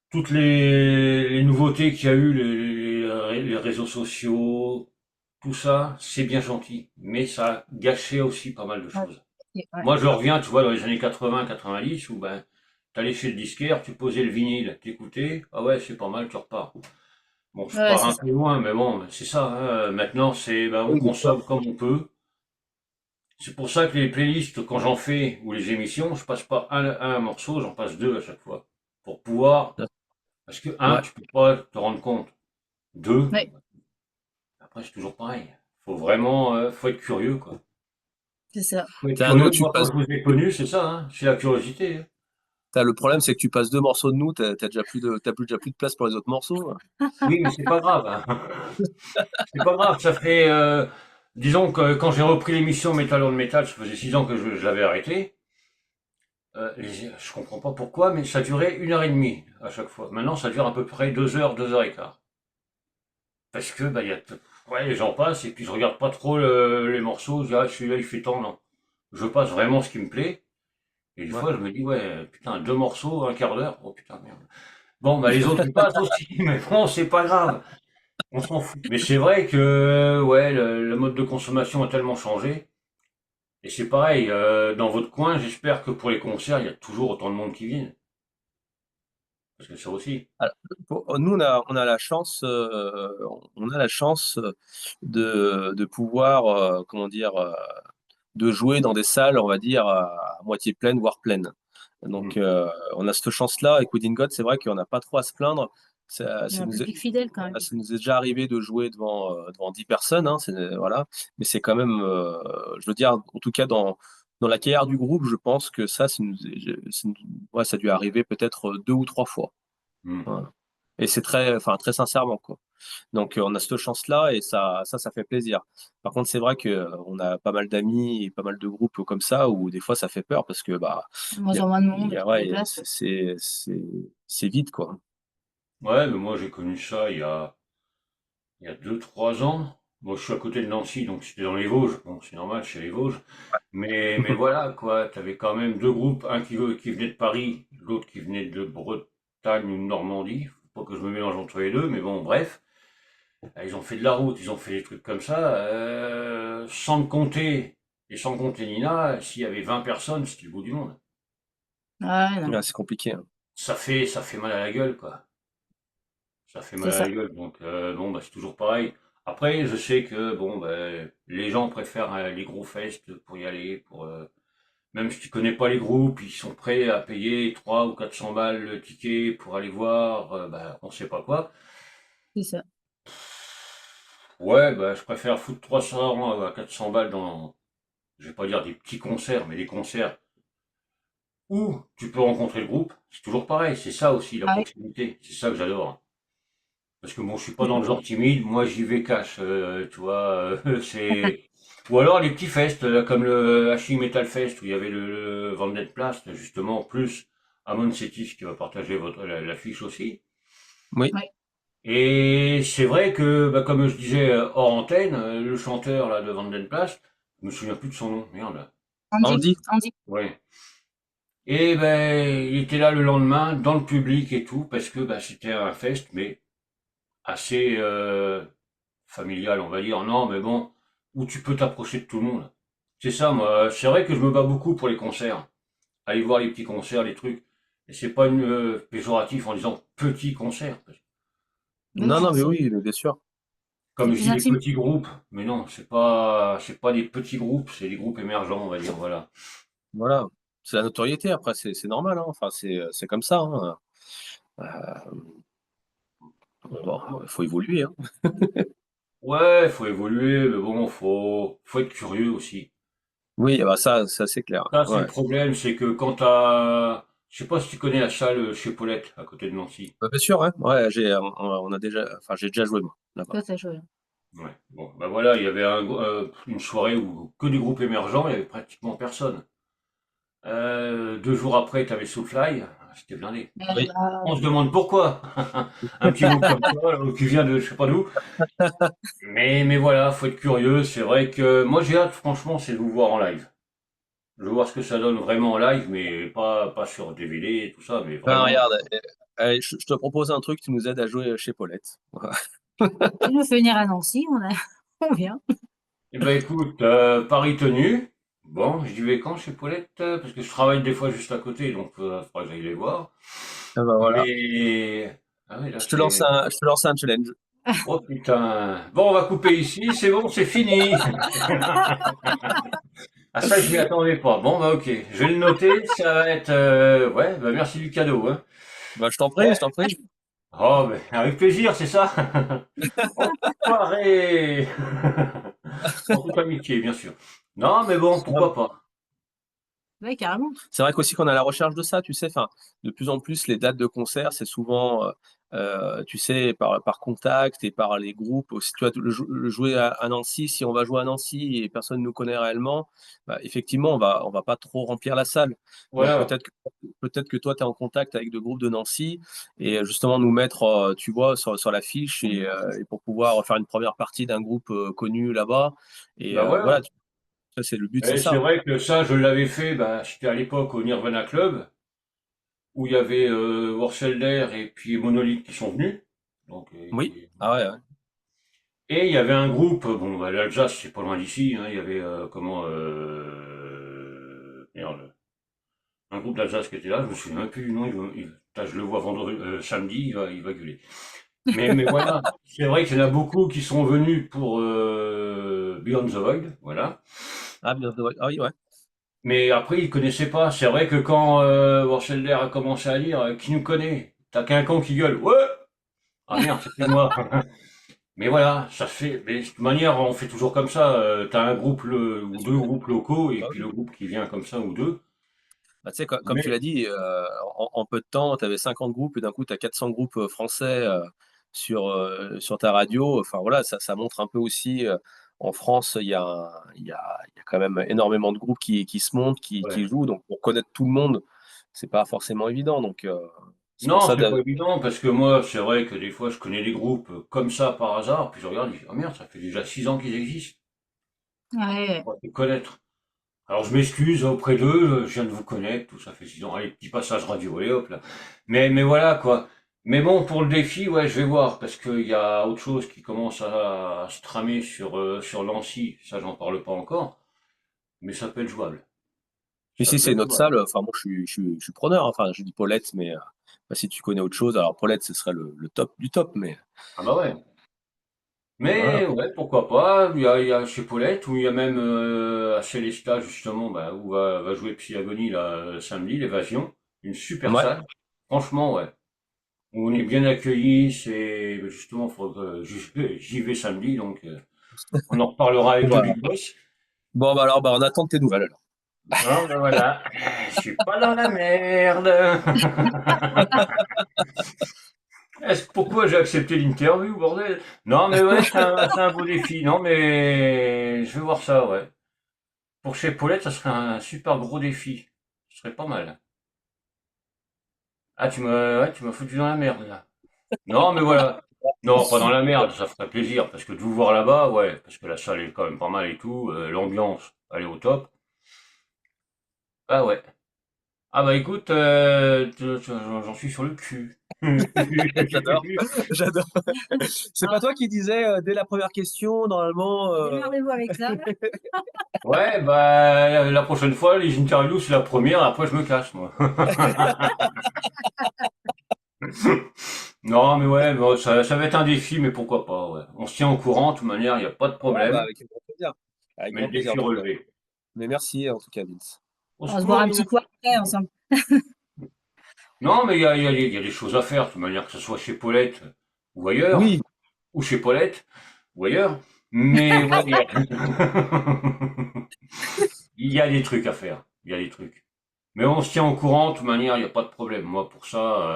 toutes les nouveautés qu'il y a eu, les réseaux sociaux, tout ça, c'est bien gentil, mais ça a gâché aussi pas mal de Ouais. choses. Ouais. Moi, je reviens, tu vois, dans les années 80-90, où ben, t'allais chez le disquaire, tu posais le vinyle, t'écoutais, ah ouais, c'est pas mal, tu repars. Bon, je Ouais, pars c'est un ça. peu loin, mais bon, c'est ça, hein. Maintenant, c'est, ben, on Oui, bien sûr. consomme comme on peut. C'est pour ça que les playlists, quand j'en fais, ou les émissions, je passe pas un morceau, j'en passe deux à chaque fois. Pour pouvoir, parce que un, Ouais. tu peux pas te rendre compte. Deux, bon, Ouais, bah, après c'est toujours pareil. Faut vraiment, faut être curieux, quoi. c'est ça. Faut être T'as un curieux. autre, tu Moi, quand passes. je vous ai connu, c'est ça, hein. C'est la curiosité, hein. Le problème, c'est que tu passes 2 morceaux de nous, t'as déjà plus de place pour les autres morceaux. Oui, mais c'est pas grave, hein. C'est pas grave, ça fait, disons que quand j'ai repris l'émission Metal on Metal, ça faisait 6 ans que je l'avais arrêté. Je comprends pas pourquoi, mais ça durait 1 heure et demie à chaque fois. Maintenant, ça dure à peu près 2 heures, 2 heures et quart. Parce que bah, ouais, les gens passent et puis je regarde pas trop les morceaux. Je dis, ah, celui-là, il fait tant, non. Je passe vraiment ce qui me plaît. Et des Ouais. fois, je me dis, ouais, putain, deux morceaux, un quart d'heure. Oh putain, merde. Bon, bah, les autres, ils passent aussi. Mais bon, c'est pas grave. On s'en fout. Mais c'est vrai que, ouais, le mode de consommation a tellement changé. Et c'est pareil, dans votre coin, j'espère que pour les concerts, il y a toujours autant de monde qui vient. Parce que ça aussi. Alors, nous, on a la chance, on a la chance de pouvoir, comment dire, de jouer dans des salles, on va dire, à moitié pleines, voire pleines. Donc, Mm. on a cette chance-là avec Within God, c'est vrai qu'on n'a pas trop à se plaindre. Il y a un Nous est, public fidèle quand même. ça nous est déjà arrivé de jouer devant 10 personnes, hein, voilà. Mais c'est quand même, je veux dire, en tout cas, dans la carrière du groupe, je pense que ouais, ça a dû arriver peut-être 2 ou 3 fois. Mm. Voilà. Et c'est très sincèrement, quoi. Donc, on a cette chance-là et ça fait plaisir. Par contre, c'est vrai que on a pas mal d'amis et pas mal de groupes comme ça où des fois ça fait peur parce que bah, De moins en moins de monde, pas de ouais, place. c'est vide, quoi. Ouais, mais moi j'ai connu ça il y a 2, 3 ans. Moi je suis à côté de Nancy, donc c'était dans les Vosges. Bon, c'est normal, c'est les Vosges. Mais voilà, quoi, t'avais quand même deux groupes, un qui venait de Paris, l'autre qui venait de Bretagne ou de Normandie. Faut pas que je me mélange entre les deux, mais bon, bref. Ils ont fait de la route, ils ont fait des trucs comme ça, sans me compter, et sans compter Nina, s'il y avait 20 personnes, c'était le bout du monde. Ah ouais, non, Ouais, c'est compliqué, hein. Ça fait mal à la gueule, quoi. Ça fait mal c'est à ça. la gueule, donc bon, bah, c'est toujours pareil. Après, je sais que bon, bah, les gens préfèrent les gros fests pour y aller, même si tu connais pas les groupes, ils sont prêts à payer 300 ou 400 balles le ticket pour aller voir, bah, on sait pas quoi. C'est ça. Ouais, bah, je préfère foutre 300 à 400 balles dans, je vais pas dire des petits concerts, mais des concerts où tu peux rencontrer le groupe. C'est toujours pareil, c'est ça aussi la Ah oui. proximité. C'est ça que j'adore. Parce que bon, je suis pas dans le genre timide, moi j'y vais cash, tu vois, c'est... Ou alors les petits fests, comme le Hachi Metal Fest, où il y avait le Vandenplast, justement, plus Amon Setis qui va partager l'affiche aussi. Oui. Ouais. Et c'est vrai que, bah, comme je disais hors antenne, le chanteur là de Vandenplast, je me souviens plus de son nom, merde. Andy, Andy, Andy. Ouais. Et ben, il était là le lendemain, dans le public et tout, parce que bah, c'était un fest, mais assez familial, on va dire. Non, mais bon, où tu peux t'approcher de tout le monde. C'est ça, moi. C'est vrai que je me bats beaucoup pour les concerts. Aller voir les petits concerts, les trucs. Et c'est pas une péjoratif en disant petit concert. Oui, non, non, non, mais oui, mais bien sûr. c'est Comme je plus dis les intime. petits groupes, mais non, c'est pas des petits groupes, c'est des groupes émergents, on va dire, voilà. Voilà. C'est la notoriété, après, c'est normal, hein. Enfin, c'est comme ça, hein. Bon, il faut évoluer, hein. Ouais, faut évoluer, mais bon, faut être curieux aussi. Oui, bah ça c'est clair. Ça, c'est le Ouais. problème, c'est que quand t'as, je sais pas si tu connais la salle chez Paulette, à côté de Nancy. Bah, bien sûr, ouais. Ouais, on a déjà, enfin, j'ai déjà joué, moi, là-bas. Toi, t'as joué. Ouais. Bon, bah voilà, il y avait une soirée où que du groupe émergent, il y avait pratiquement personne. 2 jours après, tu avais Soulfly, c'était blindé. Oui. On se demande pourquoi. Un petit groupe comme ça, qui vient de je sais pas d'où. Mais voilà, faut être curieux. C'est vrai que moi j'ai hâte, franchement, c'est de vous voir en live. Je veux voir ce que ça donne vraiment en live, mais pas sur DVD et tout ça, mais Ben, vraiment. regarde, allez, je te propose un truc, tu nous aides à jouer chez Paulette. Voilà. Tu nous fais venir à Nancy, on vient. Eh ben écoute, Paris tenu. Bon, j'y vais quand chez Paulette? Parce que je travaille des fois juste à côté, donc il faudra que j'aille les voir. Ah ben, voilà. Mais... Ah oui, là c'est... Je te lance un challenge. Oh putain. Bon, on va couper ici, c'est bon, c'est fini. Ah ça, je m'y attendais pas. Bon, bah ok, je vais le noter, ça va être... Ouais, bah merci du cadeau, hein. Bah, je t'en prie, je Ouais. t'en prie. Oh, ben avec plaisir, c'est ça. Enfoiré. En toute amitié, bien sûr. Non, mais bon, pourquoi pas. Oui, carrément. C'est vrai qu'aussi qu'on est à la recherche de ça, tu sais, enfin, de plus en plus, les dates de concert, c'est souvent, tu sais, par contact et par les groupes. Si tu vois, le jouer à Nancy, si on va jouer à Nancy et personne ne nous connaît réellement, bah, effectivement, on va pas trop remplir la salle. Donc Voilà. peut-être que toi, tu es en contact avec des groupes de Nancy et justement nous mettre, tu vois, sur l'affiche et pour pouvoir faire une première partie d'un groupe connu là-bas. Et Bah voilà, voilà. ça, c'est le but, c'est Et c'est ça. vrai que ça, je l'avais fait, bah, c'était à l'époque au Nirvana Club, où il y avait Worselder et puis Monolith qui sont venus. Donc, Oui. Ah ouais, ouais. et il y avait un groupe, bon, bah, l'Alsace, c'est pas loin d'ici, hein, il y avait, merde, un groupe d'Alsace qui était là, je me souviens même plus du nom, putain, je le vois vendredi, samedi, il va gueuler. Mais voilà, c'est vrai qu'il y en a beaucoup qui sont venus pour Beyond the Void, voilà. Ah, bien, ouais. Ah oui, ouais. Mais après, ils connaissaient pas. C'est vrai que quand Borchelder a commencé à dire qui nous connaît? T'as qu'un con qui gueule. Ouais! Ah merde, c'était moi. Mais voilà, ça se fait. Mais de toute manière, on fait toujours comme ça. T'as un groupe Bien ou deux sûr. groupes locaux et Bah puis oui. le groupe qui vient comme ça ou deux. Bah, tu sais, comme tu Mais l'as dit, en peu de temps, tu avais 50 groupes et d'un coup, tu as 400 groupes français sur ta radio. Enfin voilà, ça montre un peu aussi, en France, il y a quand même énormément de groupes qui se montent, qui ouais. jouent. Donc pour connaître tout le monde, c'est pas forcément évident. Donc c'est pour Non, ça. c'est pas évident parce que moi, c'est vrai que des fois, je connais des groupes comme ça par hasard, puis je regarde, je dis, oh merde, ça fait déjà 6 ans qu'ils existent. Ouais. On va les connaître. Alors je m'excuse auprès d'eux, je viens de vous connaître, tout ça fait 6 ans. Allez, petit passage radio et hop là. Mais voilà quoi. Mais bon, pour le défi, ouais, je vais voir, parce qu'il y a autre chose qui commence à se tramer sur Nancy. Ça, j'en parle pas encore, mais ça peut être jouable. Mais Ça si peut c'est être notre jouable. salle, enfin moi je suis preneur. Enfin, je dis Paulette, mais bah, si tu connais autre chose, alors Paulette, ce serait le top du top. Mais Ah bah ouais. voilà. Mais ouais, pourquoi pas. Il y a chez Paulette, ou il y a même à Célestat, justement, bah, où va jouer Psyagony là, samedi, l'Évasion. Une super Ouais. salle. Franchement, ouais. Où on est bien accueillis, c'est justement, j'y vais samedi, donc on en reparlera avec le Voilà. Big Boss. Bon, bah alors, bah, on attend tes nouvelles alors. Ah, ben voilà, je suis pas dans la merde. Pourquoi j'ai accepté l'interview, bordel? Non, mais ouais, c'est un beau défi. Non, mais je vais voir ça, ouais. Pour chez Paulette, ça serait un super gros défi. Ce serait pas mal. Ah, ouais, tu m'as foutu dans la merde, là. Non, mais voilà. Non, pas dans la merde, ça ferait plaisir, parce que de vous voir là-bas, ouais, parce que la salle est quand même pas mal et tout, l'ambiance, elle est au top. Ah ouais. Ah bah écoute, j'en suis sur le cul. J'adore, j'adore. C'est pas Ah, toi qui disais dès la première question, normalement. démerdez-vous avec ça. Ouais, bah la prochaine fois, les interviews, c'est la première, après je me casse, moi. Non, mais ouais, bon, ça va être un défi, mais pourquoi pas, ouais. On se tient au courant, de toute manière, il n'y a pas de Ouais, bah problème, avec grand plaisir. Avec mais le grand plaisir en défi tout cas. relevé. Mais merci en tout cas, Vince. Au On va se boire secours, un petit coup après ensemble. non, mais il y a des choses à faire, de toute manière, que ce soit chez Paulette ou ailleurs, Oui, ou chez Paulette ou ailleurs. Mais ouais, il y a des trucs à faire. Il y a des trucs. Mais on se tient au courant, de toute manière, il n'y a pas de problème. Moi, pour ça,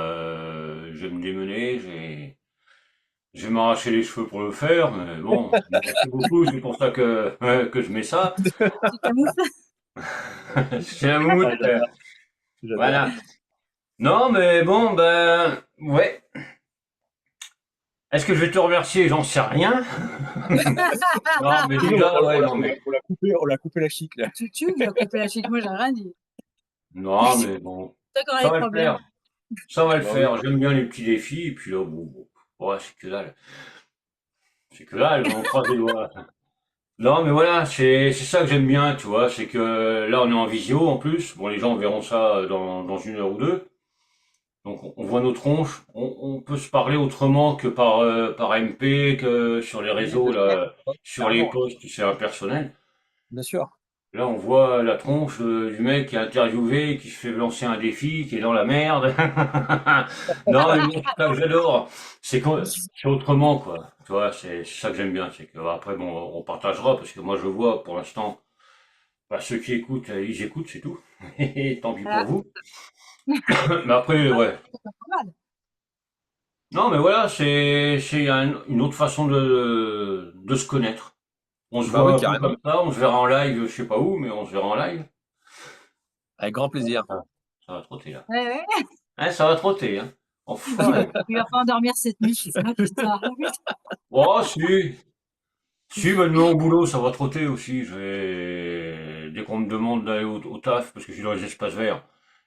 je vais me démener, je vais m'arracher les cheveux pour le faire, mais bon, merci beaucoup, c'est pour ça que je mets ça. Tu camoufles? C'est la moumoute. ah, j'adore, j'adore. Voilà. Non, mais bon, ben, ouais. Est-ce que je vais te remercier? J'en sais rien. Non, mais Oui, déjà, ouais, non, mais. on l'a coupé la chic là. Tu vas couper la chic, moi j'ai rien dit. Non, mais bon. Toi qui auras Ça les va le problèmes. faire. Ça va le Bah oui. faire. J'aime bien les petits défis, et puis là, bon, ouais, c'est que dalle. C'est que dalle, on croise les doigts. Non, mais voilà, c'est ça que j'aime bien, tu vois, c'est que là, on est en visio en plus. Bon, les gens verront ça dans une heure ou deux. Donc, on voit nos tronches. On peut se parler autrement que par MP, que sur les Oui, réseaux, bien sûr. là, sur les Carrément. posts, c'est impersonnel. Bien sûr. Là, on voit la tronche du mec qui est interviewé, qui se fait lancer un défi, qui est dans la merde. Non, mais bon, c'est ça que j'adore. C'est autrement, quoi. Tu vois, c'est ça que j'aime bien. C'est que après, bon, on partagera, parce que moi, je vois, pour l'instant, bah, ceux qui écoutent, ils écoutent, c'est tout. Et tant pis pour Voilà. vous. Mais après, Ah, ouais. c'est pas mal. Non, mais voilà, c'est une autre façon de se connaître. On se Bah oui, voit un peu carrément. comme ça, on se verra en live, je sais pas où, mais on se verra en live. Avec grand plaisir. Ah, ça va trotter, là. Ouais, ouais. Hein, ça va trotter, hein. Enfoiré. Il va pas endormir cette nuit. Ah, putain. Oh, si. Si, bah, au boulot, ça va trotter aussi. Dès qu'on me demande d'aller au taf, parce que je suis dans les espaces verts,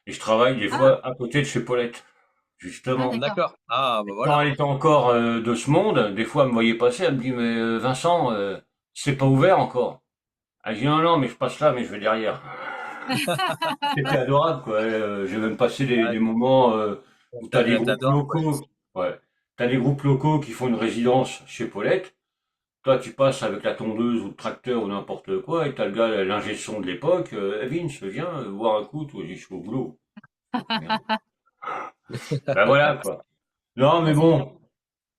et je travaille des Ah, fois à côté de chez Paulette, ah, justement. d'accord. D'accord. Ah, bah Quand voilà. elle était encore de ce monde, des fois, elle me voyait passer, elle me dit, mais Vincent, c'est pas ouvert encore. Elle dit, non, non, mais je passe là, mais je vais derrière. C'était adorable, quoi. J'ai même passé des Ouais, moments où t'as des elle groupes t'adore, locaux, Paulette. ouais. T'as des groupes locaux qui font une résidence chez Paulette. toi, tu passes avec la tondeuse ou le tracteur ou n'importe quoi, et t'as le gars, l'ingé son de l'époque, Vince, viens, voir un coup, toi, je suis au boulot. Merde. Ben voilà, quoi. Non, mais Ah, c'est bien. bon,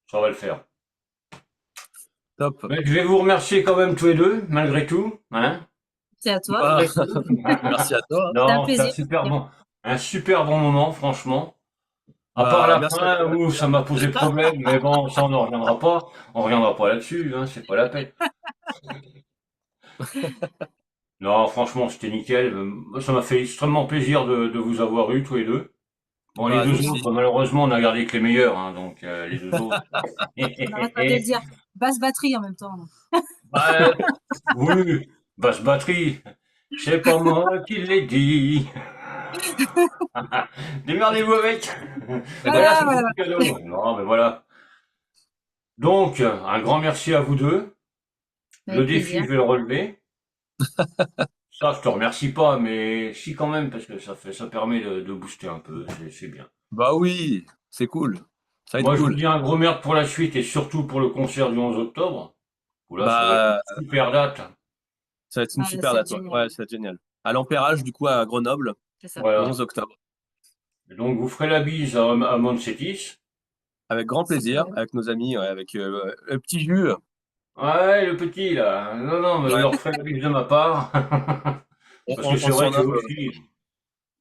ça va le faire. Top. Mais je vais vous remercier quand même tous les deux, malgré tout, hein. C'est à toi. Bah, Malgré tout. merci à toi. C'est un Non, c'est plaisir. un super bon moment, franchement. À part Bah, la merci à fin toi. où ça m'a posé problème, mais bon, ça on n'en reviendra pas. On reviendra pas là-dessus, hein, c'est pas la peine. Non, franchement, c'était nickel. Ça m'a fait extrêmement plaisir de vous avoir eu tous les deux. Bon, les Bah, nous deux aussi. autres, malheureusement, on a gardé que les meilleurs, hein, donc les deux autres. On n'arrête pas de le dire. Basse batterie en même temps. Bah, oui, basse batterie. C'est pas moi qui l'ai dit. Démerdez-vous avec. Voilà, Voilà, c'est voilà, mon cadeau. Non, mais voilà. Donc, un grand merci à vous deux. Le avec défi, plaisir. je vais le relever. Ça, je te remercie pas, mais si quand même, parce que ça permet de booster un peu, c'est bien. Bah oui, c'est cool. Ça va être Moi, je vous cool. dis un gros merde pour la suite et surtout pour le concert du 11 octobre, où là, ça va être Bah, une super date. ça va être une Ah, super c'est date. Ouais, génial. ouais, ça va être génial. À l'Empérage, du coup, à Grenoble, C'est ça. le Voilà. 11 octobre. Et donc, vous ferez la bise à Monsetis. Avec grand Sans plaisir, problème. avec nos amis, ouais, avec le petit jus. Ouais, le petit, là. Non, non, mais vous Ouais. leur ferez la bise de ma part. On, Parce que on- c'est on le vrai que surnomme, aussi,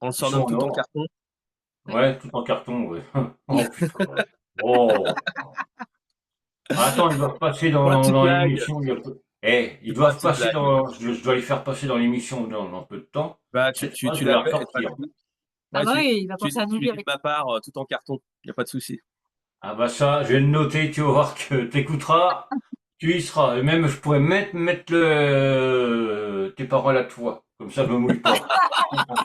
on le ils sont surnomme en tout en or. carton. Ouais. Ouais, tout en carton, ouais. Oh, putain. Oh. Attends, ils doivent passer Pour la petite dans blague. l'émission. Ils C'est pour la doivent petite passer blague. je dois les faire passer dans l'émission dans peu de temps. Bah, Cette fois, tu je vais la l'appelles, pas de ressortir. souci. Ah Ouais, bah oui, il va penser à tu nous lui lui dis de avec. ma part, tout en carton. Il n'y a pas de souci. Ah bah ça, je vais le noter, tu vas voir que t'écouteras, tu y seras. Et même, je pourrais mettre tes paroles à toi. Comme ça, je me mouille pas.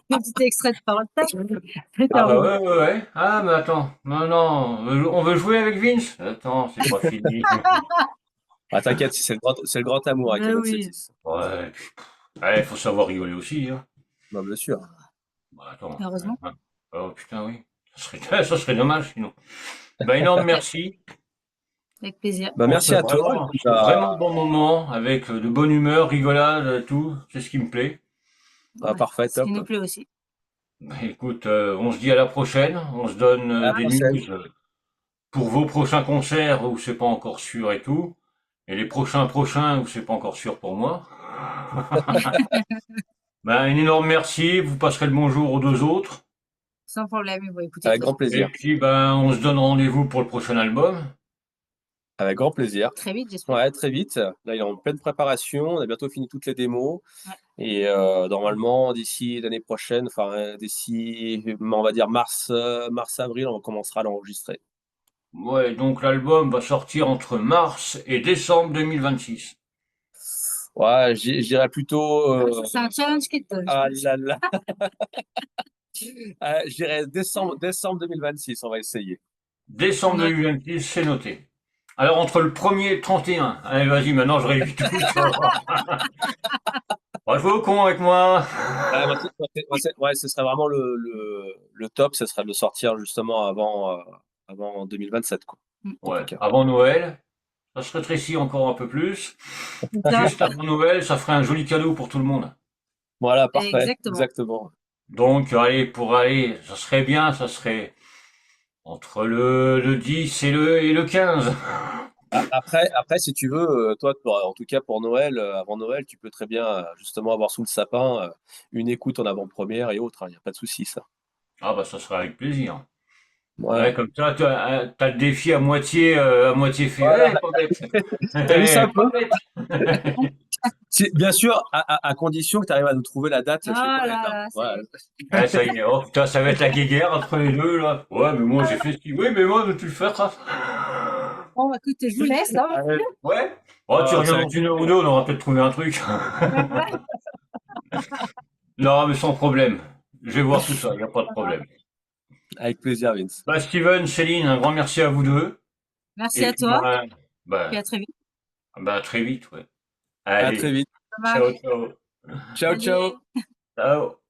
Un petit extrait de parole. Tac, c'est Ah bah terminé. ouais, ouais, ouais. Ah, mais attends. Non, non. On veut jouer avec Vince? Attends, c'est pas fini. Ah, t'inquiète, c'est le grand amour avec Ben Evan oui. Cetis. Ouais. Ouais, faut savoir rigoler aussi, hein. Non, bien sûr. Bah, attends. Heureusement. Oh putain, oui. Ça serait dommage sinon. Bah, énorme merci. Avec plaisir. Bah, On merci fait à toi. Et vraiment, puis, vraiment bah, bon moment avec de bonne humeur, rigolade, tout. C'est ce qui me plaît. bah, Ouais. parfait, Ce qui top. nous plaît aussi. Bah, écoute, on se dit à la prochaine. On se donne À la des prochaine. news pour vos prochains concerts où c'est pas encore sûr et tout. Et les prochains où c'est pas encore sûr pour moi. Ben, un énorme merci. Vous passerez le bonjour aux deux autres. Sans problème, ils vont écouter de Avec toute grand façon. Et plaisir. puis, ben, on se donne rendez-vous pour le prochain album. Avec grand plaisir. Très vite, j'espère. Ouais, très vite. Là, il est en pleine préparation. On a bientôt fini toutes les démos. Ouais. Et normalement, d'ici l'année prochaine, enfin, d'ici, on va dire mars-avril, on commencera à l'enregistrer. Ouais, donc l'album va sortir entre mars et décembre 2026. Ouais, je dirais plutôt. C'est un challenge qui te donne, je Ah pense. là là. Je dirais décembre 2026, on va essayer. Décembre On a- 2026, c'est noté. Alors, entre le 1er et le 31. Allez, vas-y, maintenant, je réévite tout, tu vas voir. Va jouer au con avec moi. Ouais, ouais, ce serait vraiment le top, ce serait de le sortir justement avant 2027, quoi. Mm. En tout Ouais, cas. avant Noël. Ça se rétrécit encore un peu plus. C'est ça. Juste avant Noël, ça ferait un joli cadeau pour tout le monde. Voilà, parfait, Exactement. exactement. Donc, allez, pour aller, ça serait bien, ça serait entre le 10 et le 15. Après, si tu veux, toi, en tout cas pour Noël, avant Noël, tu peux très bien justement avoir sous le sapin une écoute en avant-première et autres. Il n'y a pas de souci, ça. Ah bah ça sera avec plaisir. Ouais, Ouais. comme ça, t'as le défi à moitié fait. Voilà. Ouais, pas bête. T'as vu ça un Pas peu? bête. Bien sûr, à condition que tu arrives à nous trouver la date chez Ah Colette, là hein. là, Ouais. Ah, ça y est, oh putain, ça va être la guéguerre entre les deux là. Ouais, mais moi j'ai fait ce qu'il. Oui, mais moi, tu le fais, ça. Bon, bah, écoute, je vous laisse, hein. Ouais. Oh, tu reviens Ça va dans être- une heure ou deux, on aura peut-être trouvé un truc. Non, mais sans problème. Je vais voir tout ça, y a pas de problème. Avec plaisir, Vince. Bah, Steven, Céline, un grand merci à vous deux. Merci Et à puis, toi, et bah, à très vite. bah, très vite, ouais. À très Allez, vite. Ça ciao, marche. ciao. Ciao, ciao. Salut. Ciao.